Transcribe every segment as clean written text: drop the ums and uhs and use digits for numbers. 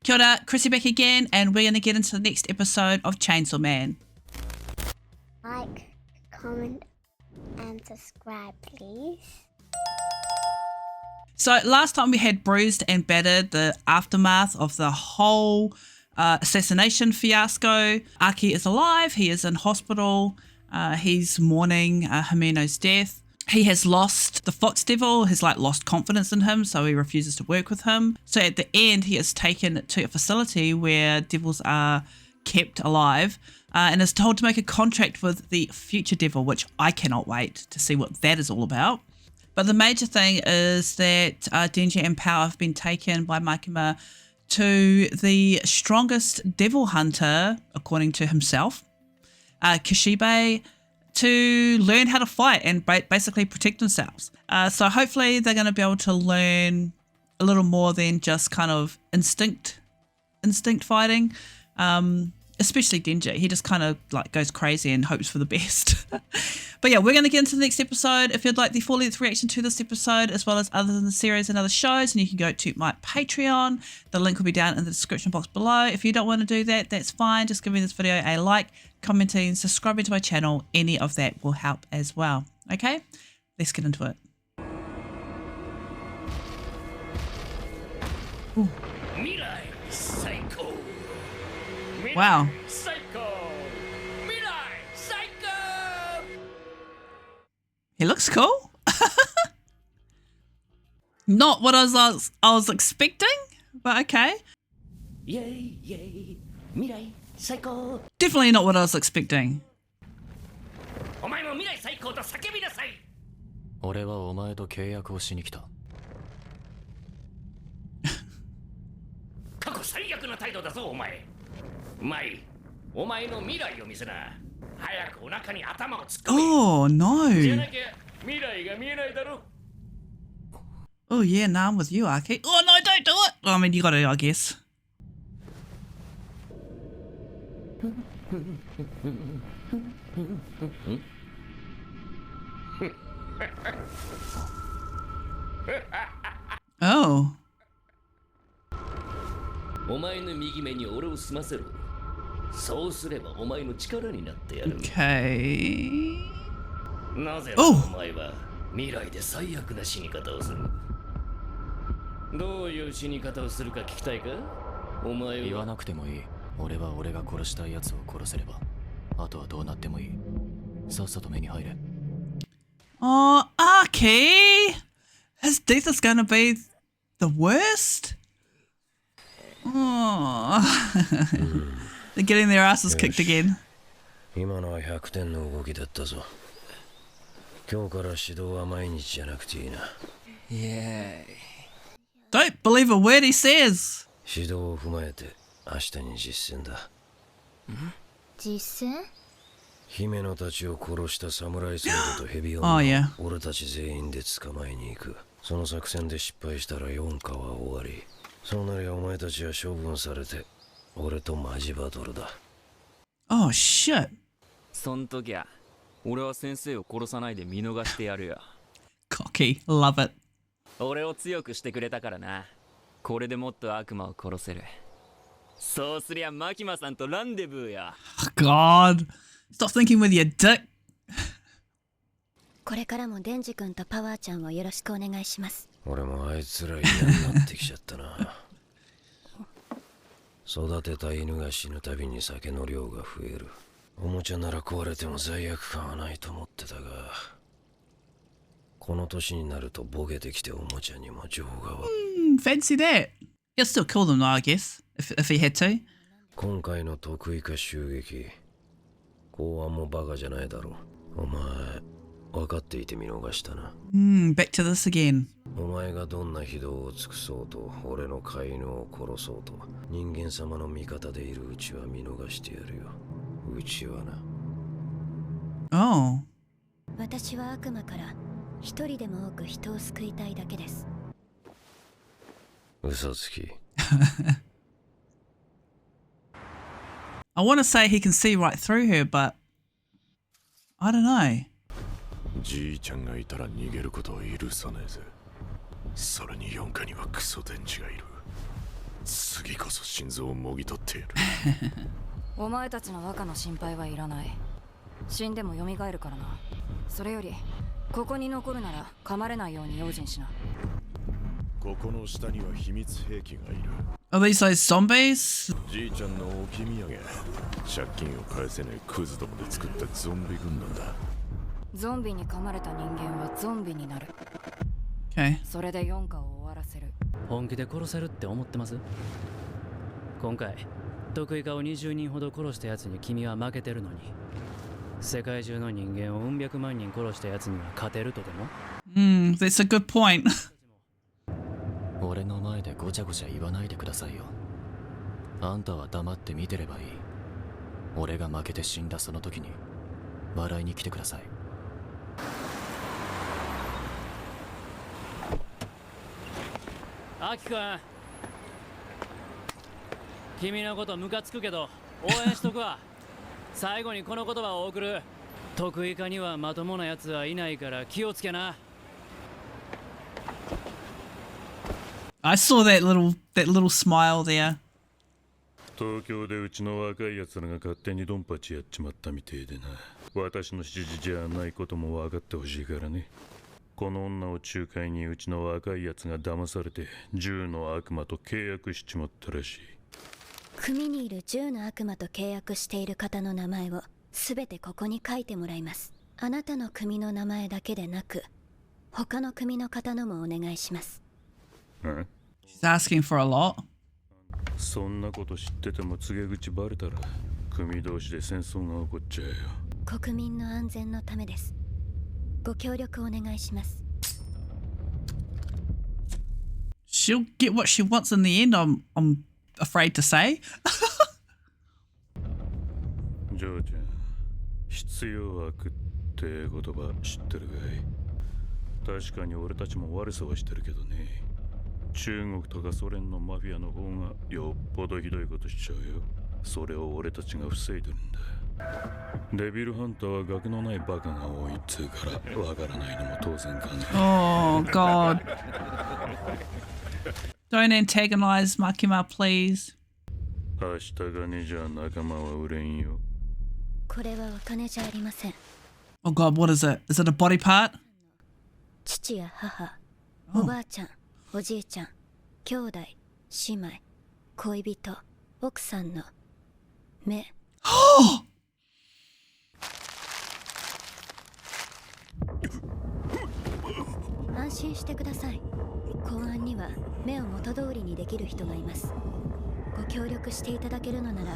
Kia ora, Chrissy back again, and we're going to get into the next episode of Chainsaw Man. Like, comment, and subscribe, please. So last time we had Bruised and Battered, the aftermath of the whole assassination fiasco. Aki is alive. He is in hospital. He's mourning Himeno's death. He has lost the Fox Devil, has lost confidence in him, so he refuses to work with him. So at the end, he is taken to a facility where devils are kept alive and is told to make a contract with the future devil, which I cannot wait to see what that is all about. But the major thing is that Denji and Power have been taken by Makima to the strongest devil hunter, according to himself, Kishibe, to learn how to fight and basically protect themselves. So hopefully they're going to be able to learn a little more than just kind of instinct fighting. Especially Denji. He just kind of goes crazy and hopes for the best. But yeah, we're going to get into the next episode. If you'd like the full-length reaction to this episode, as well as others in the series and other shows, and you can go to my Patreon. The link will be down in the description box below. If you don't want to do that, that's fine. Just give me this video a like, commenting, subscribing to my channel. Any of that will help as well. Okay, let's get into it. Ooh. Wow. He looks cool. Not what I was expecting, but okay. Yay, yay. Mirai, psycho. Definitely not what I was expecting. お前も未来最高と叫びなさい。俺はお前と契約をしに来た。過去最悪な態度だぞお前。マイ、お前の未来を見せな。早くお腹に頭を突っ込め。Oh no. じゃなきゃ未来が見えないだろ。Oh yeah, now I'm with you, Aki. Oh no, don't do it. I mean, you got to, I guess. Oh. お前の右目に俺を済ませろ。そうすればお前の力になってやる。Okay. なぜお前は未来で最悪な死に方をする。どういう死に方をするか聞きたいか？お前は言わなくてもいい。俺は俺が殺したい奴を殺せれば、あとはどうなってもいい。さっさと目に入れ。Oh, Aki! His death is gonna be the worst? Oh. They're getting their asses kicked again. 今のは100点の動きだったぞ。今日から指導は毎日じゃなくていいな。Don't believe a word he says. 指導を踏まえて明日に実践だ。実践？姫野たちを殺した侍ソードとヘビオンを Oh, yeah. 俺たち全員で捕まえに行く。その作戦で失敗したら4課は終わり。そうなりゃお前たちは処分されて俺とマジバトルだ。Oh shit. そん時は俺は先生を殺さないで見逃してやるよ。Cocky. Love it. 俺を強くしてくれたからな。これでもっと悪魔を殺せる。そうすりゃマキマさんとランデブーや。God. Stop thinking with your dick. これからもデンジ君とパワーちゃんをよろしくお願いします。俺もあいつら嫌になってきちゃったな。育てた犬が死ぬたびに酒の量が増える。おもちゃなら壊れても罪悪感はないと思ってたが、この年になるとボケてきておもちゃにも情が湧く。Fancy that. He'll still kill them though, I guess, if he had to. 今回の得意か襲撃、公安もバカじゃないだろう。お前分かっていて見逃したな。Back to this again. お前がどんな非道を尽くそうと、俺の飼い犬を殺そうと、人間様の味方でいるうちは見逃してやるよ。うちはな。Oh. 私は悪魔から一人でも多く人を救いたいだけです。嘘つき。I want to say he can see right through her, but I don't know. じいちゃんがいたら逃げることを許さねえぜ。それに四課にはクソ電池がいる。次こそ心臓をもぎ取ってやる。お前たちの若の心配はいらない。死んでも蘇るからな。それよりここに残るなら噛まれないように用心しな。ここの下には秘密兵器がいる。 Are these those zombies? じいちゃんの置き土産。借金を返せないクズどもで作ったゾンビ軍団だ。ゾンビに噛まれた人間はゾンビになる。 Okay. それで4課を終わらせる。本気で殺せるって思ってます？今回得意化を20人ほど殺したやつに君は負けてるのに、世界中の人間をうん百万人殺したやつには勝てるとでも？ That's a good point. 俺の前でごちゃごちゃ言わないでくださいよ。あんたは黙って見てればいい。俺が負けて死んだその時に笑いに来てください。アキ君、君のことムカつくけど応援しとくわ。最後にこの言葉を送る。得意化にはまともなやつはいないから気をつけな。I saw that little smile there. 東京でうちの若い奴らが勝手にドンパチやっちまったみてえでな。私の指示じゃないことも分かってほしいからね。この女を仲介にうちの若い奴が騙されて10の悪魔と契約しちまったらしい。組にいる10の悪魔と契約している方の名前をすべてここに書いてもらいます。あなたの組の名前だけでなく他の組の方のもお願いします。She's asking for a lot. そんなこと知ってても告げ口バレたら組同士で戦争が起こっちゃうよ。国民の安全のためです。ご協力お願いします。 She'll get what she wants in the end, I'm afraid to say. ジョーちゃん、必要悪って言葉知ってるかい？確かに俺たちも悪さはしてるけどね。中国とかソ連のマフィアの方がよっぽどひどいことしちゃうよ。それを俺たちが防いでるんだ。デビルハンターは学のないバカが多いっつうからわからないのも当然かね。Oh God. Don't antagonize Makima, please. 明日金じゃ仲間は売れんよ。これはお金じゃありません。 Oh God, what is it? Is it a body part? 父や母、おばあちゃん、おじいちゃん、兄弟、姉妹、恋人、奥さんの目。安心してください。公安には目を元通りにできる人がいます。ご協力していただけるのなら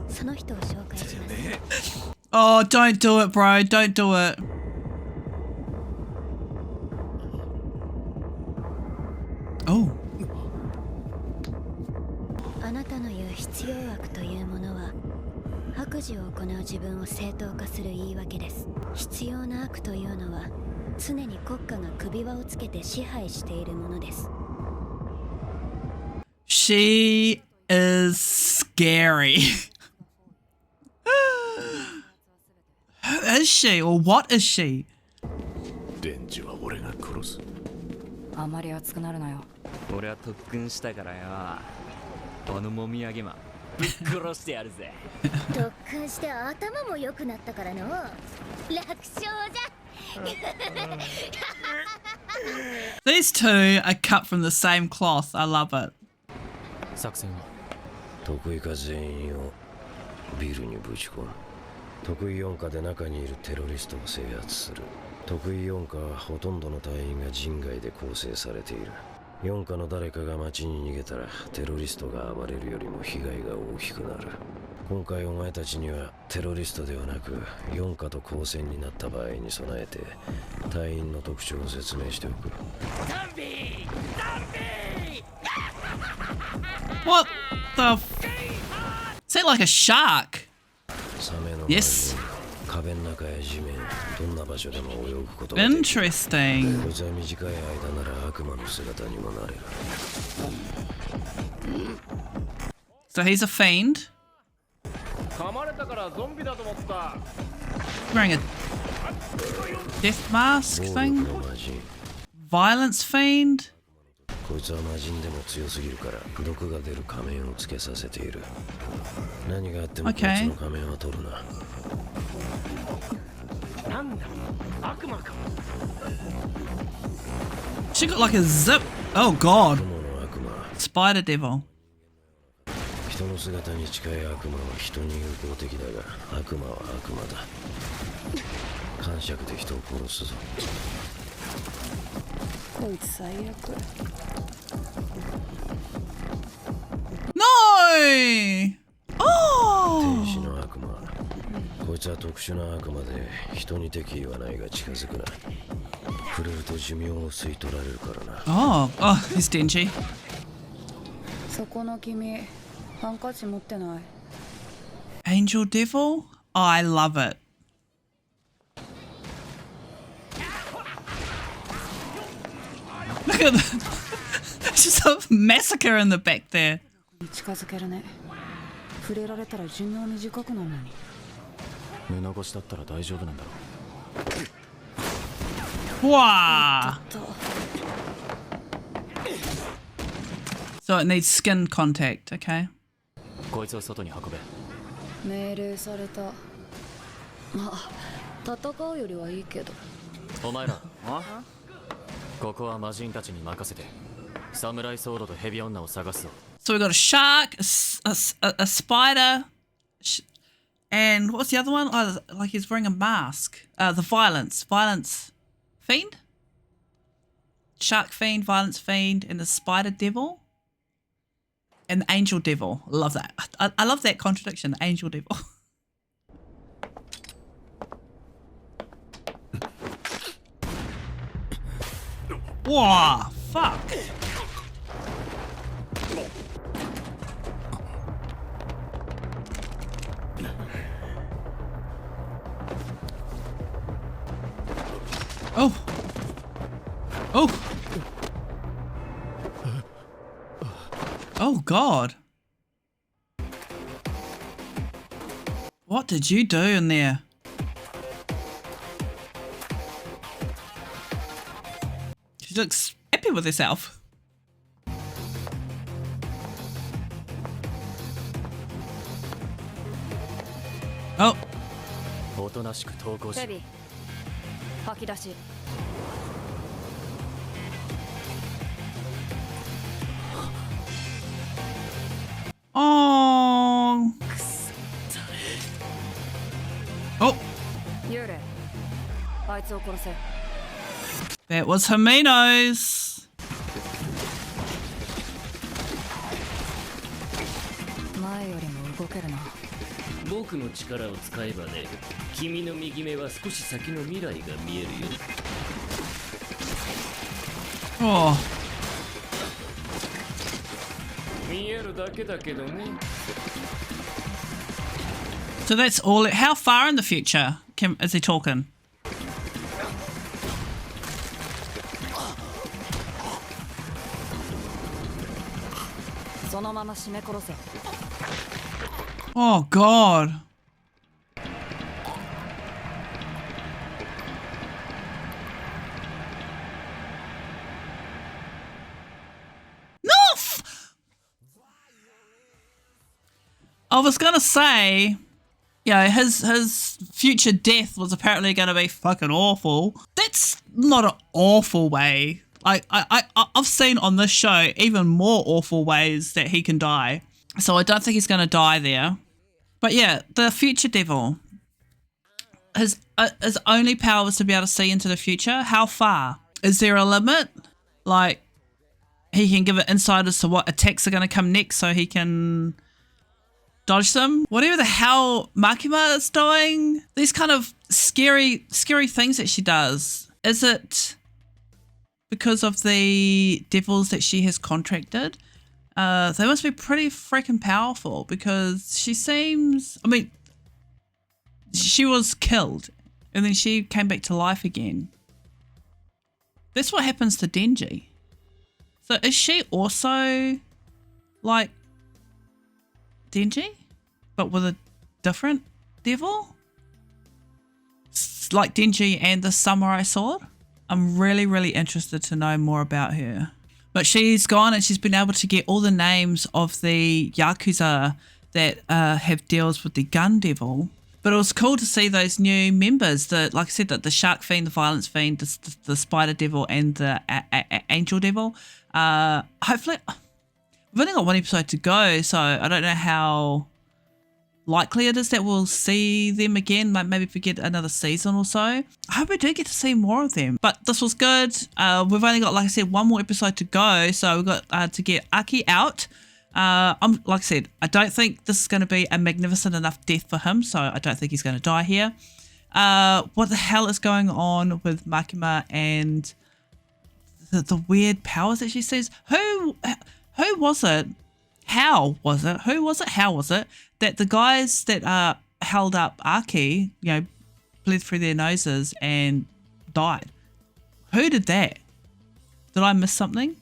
その人を紹介します。Oh, don't do it, bro. Don't do it. Oh. あなたの言う必要悪というものは悪事を行う自分を正当化する言い訳です。必要な悪というのは常に国家が首輪をつけて支配しているものです。She is scary. Who is she or what is she? デンジは俺が殺す。あまり熱くなるなよ。俺は特訓したからよ。このもみあげマンぶっ殺してやるぜ。特訓して頭も良くなったからの楽勝じゃ。These two are cut from the same cloth. I love it. 作戦は得意か全員をビルにぶち込む。得意4課で中にいるテロリストを制圧する。得意4課はほとんどの隊員が人外で構成されている。4課の誰かが街に逃げたらテロリストが暴れるよりも被害が大きくなる。今回お前たちにはテロリストではなく4課と交戦になった場合に備えて隊員の特徴を説明しておく。What the Is that like a shark? サメの Yes. 壁の中や地面どんな場所でも泳ぐことができる。 Interesting. こいつは短い間なら悪魔の姿にもなれる。 So he's a fiend. 噛まれたからゾンビだと思った。 Wearing a death mask 暴 thing. 力の魔人。 Violence fiend. こいつは魔人でも強すぎるから毒が出る仮面をつけさせている。何があってもこいつの仮面は取るな。なんだ悪魔か。 She got like a zip. Oh god. 雲の悪魔。 Spider devil. 人の姿に近い悪魔は人に友好的だが、悪魔は悪魔だ。感触で人を殺すぞ。こいつ最悪。No! Oh! 天使の悪魔。こいつは特殊な悪魔で人に敵意はないが近づくな。触れると寿命を吸い取られるからな。Oh, he's Denji. そこの君、ハンカチ持ってない？ Angel devil? Oh, I love it. Look at that. Just a massacre in the back there. 近づけるね。触れられたら寿命短くなるのに。布越しだったら大丈夫なんだろう。 Wow. So it needs skin contact, okay. こいつを外に運べ。命令された。まあ、戦うよりはいいけど。お前ら、ここは魔人たちに任せて、サムライソードとヘビ女を探すぞ。 So we got a shark, a spider, and what's the other one? Oh, like he's wearing a mask. The violence fiend, shark fiend, violence fiend, and the spider devil, and the angel devil. I love that. I love that contradiction. The angel devil. Whoa! Fuck. Oh. Oh. Oh God. What did you do in there? She looks happy with herself. Oh. おとなしく投降し。ヘビ、吐き出し。Oh. Oh. 幽霊、あいつを殺せ。 That was Himeno's. 前よりも動けるな。僕の力を使えばね、君の右目は少し先の未来が見えるよ。 Oh. 見えるだけだけどね。 So that's all. How far in the future is he talking? Oh God. No! I was gonna say, yeah, his future death was apparently gonna be fucking awful. That's not an awful way. I've seen on this show even more awful ways that he can die. So I don't think he's gonna die there. But yeah, the future devil. His only power was to be able to see into the future. How far? Is there a limit? Like, he can give it insight as to what attacks are going to come next so he can dodge them. Whatever the hell Makima is doing. These kind of scary things that she does. Is it because of the devils that she has contracted? They must be pretty freaking powerful because she seems... I mean, she was killed and then she came back to life again. That's what happens to Denji. So is she also like Denji, but with a different devil? Like Denji and the samurai sword? I'm really, really interested to know more about her. But she's gone and she's been able to get all the names of the yakuza that have deals with the gun devil. But it was cool to see those new members. Like I said, the shark fiend, the violence fiend, the spider devil, and the angel devil. Hopefully, we've only got one episode to go, so I don't know how likely it is that we'll see them again. Maybe if we get another season or so. I hope we do get to see more of them. But this was good. We've only got, like I said, one more episode to go, so we've got to get Aki out. Like I said, I don't think this is going to be a magnificent enough death for him, so I don't think he's going to die here. What the hell is going on with Makima and the weird powers that she says? Who was it? How was it? Who was it? How was it that the guys that held up Aki, bled through their noses and died? Who did that? Did I miss something?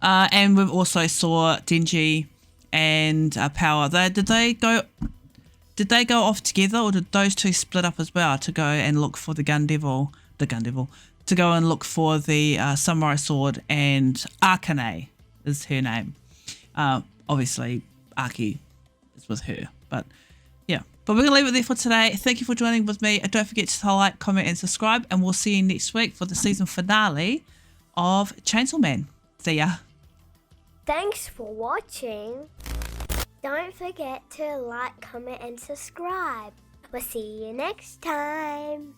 And we've also saw Denji and Power. Did they go off together, or did those two split up as well to go and look for the gun devil, to go and look for the samurai sword? And Akane is her name. Obviously Aki is with her, but yeah. But we're gonna leave it there for today. Thank you for joining with me, and don't forget to like, comment, and subscribe. And we'll see you next week for the season finale of Chainsaw Man. See ya. Thanks for watching. Don't forget to like, comment, and subscribe. We'll see you next time.